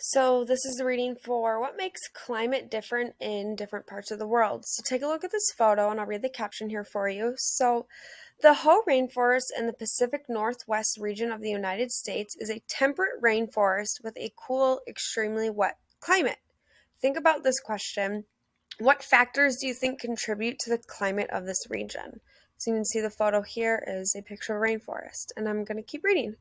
So this is the reading for what makes climate different in different parts of the world. So take a look at this photo and I'll read the caption here for you. So the Hoh rainforest in the Pacific Northwest region of the United States is a temperate rainforest with a cool, extremely wet climate. Think about this question. What factors do you think contribute to the climate of this region? So you can see the photo here is a picture of a rainforest, and I'm going to keep reading.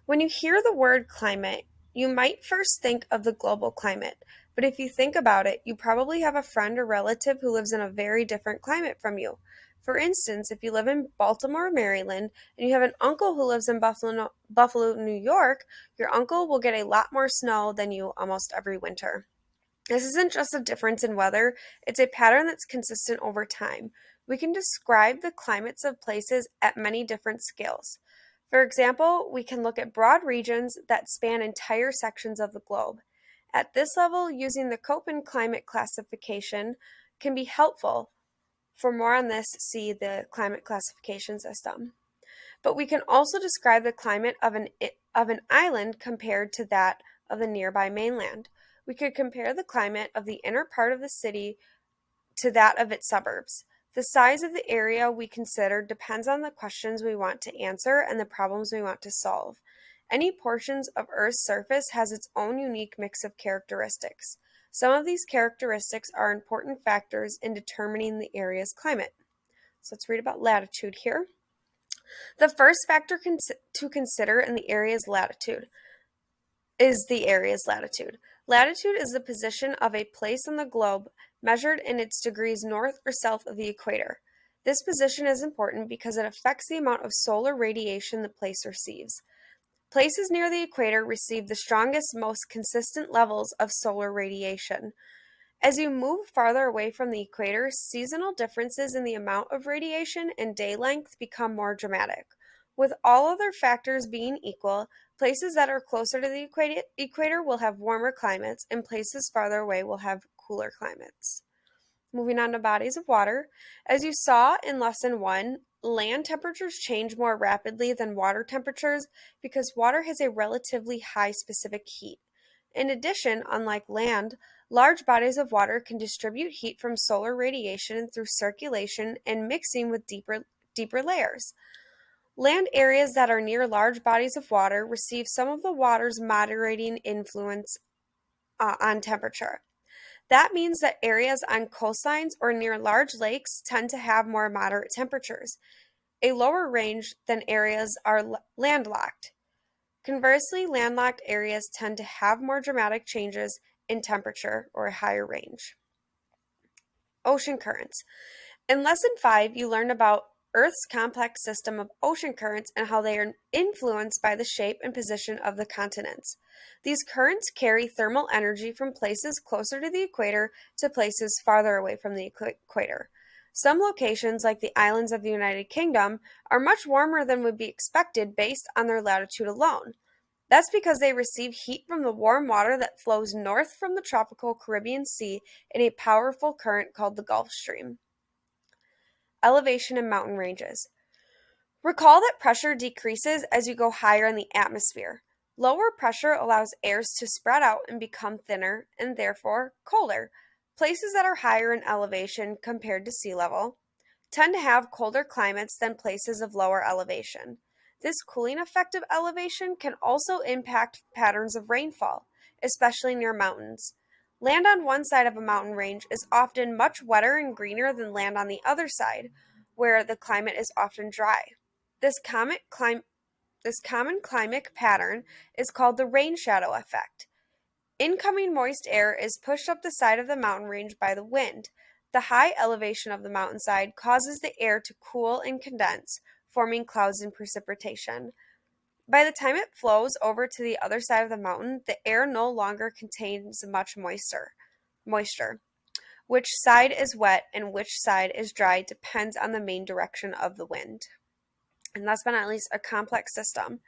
When you hear the word climate, you might first think of the global climate, but if you think about it, you probably have a friend or relative who lives in a very different climate from you. For instance, if you live in Baltimore, Maryland, and you have an uncle who lives in Buffalo, New York, your uncle will get a lot more snow than you almost every winter. This isn't just a difference in weather, it's a pattern that's consistent over time. We can describe the climates of places at many different scales. For example, we can look at broad regions that span entire sections of the globe. At this level, using the Köppen climate classification can be helpful. For more on this, see the climate classification system. But we can also describe the climate of an island compared to that of the nearby mainland. We could compare the climate of the inner part of the city to that of its suburbs. The size of the area we consider depends on the questions we want to answer and the problems we want to solve. Any portions of Earth's surface has its own unique mix of characteristics. Some of these characteristics are important factors in determining the area's climate. So let's read about latitude here. The first factor to consider in the area's latitude is the area's latitude. Latitude is the position of a place on the globe measured in its degrees north or south of the equator. This position is important because it affects the amount of solar radiation the place receives. Places near the equator receive the strongest, most consistent levels of solar radiation. As you move farther away from the equator, seasonal differences in the amount of radiation and day length become more dramatic. With all other factors being equal, places that are closer to the equator will have warmer climates, and places farther away will have cooler climates. Moving on to bodies of water. As you saw in Lesson 1, land temperatures change more rapidly than water temperatures because water has a relatively high specific heat. In addition, unlike land, large bodies of water can distribute heat from solar radiation through circulation and mixing with deeper layers. Land areas that are near large bodies of water receive some of the water's moderating influence on temperature. That means that areas on coastlines or near large lakes tend to have more moderate temperatures, a lower range than areas are landlocked. Conversely, landlocked areas tend to have more dramatic changes in temperature or a higher range. Ocean currents. In Lesson 5, you learned about Earth's complex system of ocean currents and how they are influenced by the shape and position of the continents. These currents carry thermal energy from places closer to the equator to places farther away from the equator. Some locations, like the islands of the United Kingdom, are much warmer than would be expected based on their latitude alone. That's because they receive heat from the warm water that flows north from the tropical Caribbean Sea in a powerful current called the Gulf Stream. Elevation and mountain ranges. Recall that pressure decreases as you go higher in the atmosphere. Lower pressure allows airs to spread out and become thinner and therefore colder. Places that are higher in elevation compared to sea level tend to have colder climates than places of lower elevation. This cooling effect of elevation can also impact patterns of rainfall, especially near mountains. Land on one side of a mountain range is often much wetter and greener than land on the other side, where the climate is often dry. This common climate pattern is called the rain shadow effect. Incoming moist air is pushed up the side of the mountain range by the wind. The high elevation of the mountainside causes the air to cool and condense, forming clouds and precipitation. By the time it flows over to the other side of the mountain, the air no longer contains much moisture. Which side is wet and which side is dry depends on the main direction of the wind. And last but not least, a complex system.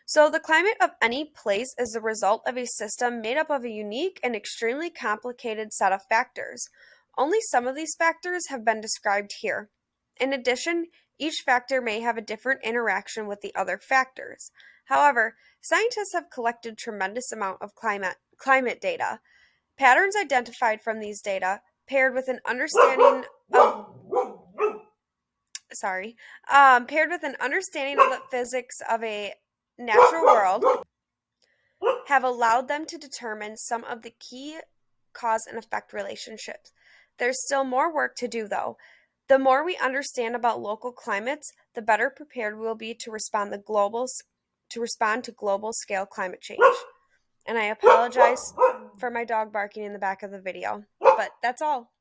So the climate of any place is the result of a system made up of a unique and extremely complicated set of factors. Only some of these factors have been described here. In addition, each factor may have a different interaction with the other factors. However, scientists have collected tremendous amount of climate climate data. Patterns identified from these data, paired with an understanding of the physics of a natural world, have allowed them to determine some of the key cause and effect relationships. There's still more work to do, though. The more we understand about local climates, the better prepared we'll be to respond to global scale climate change. And I apologize for my dog barking in the back of the video, but that's all.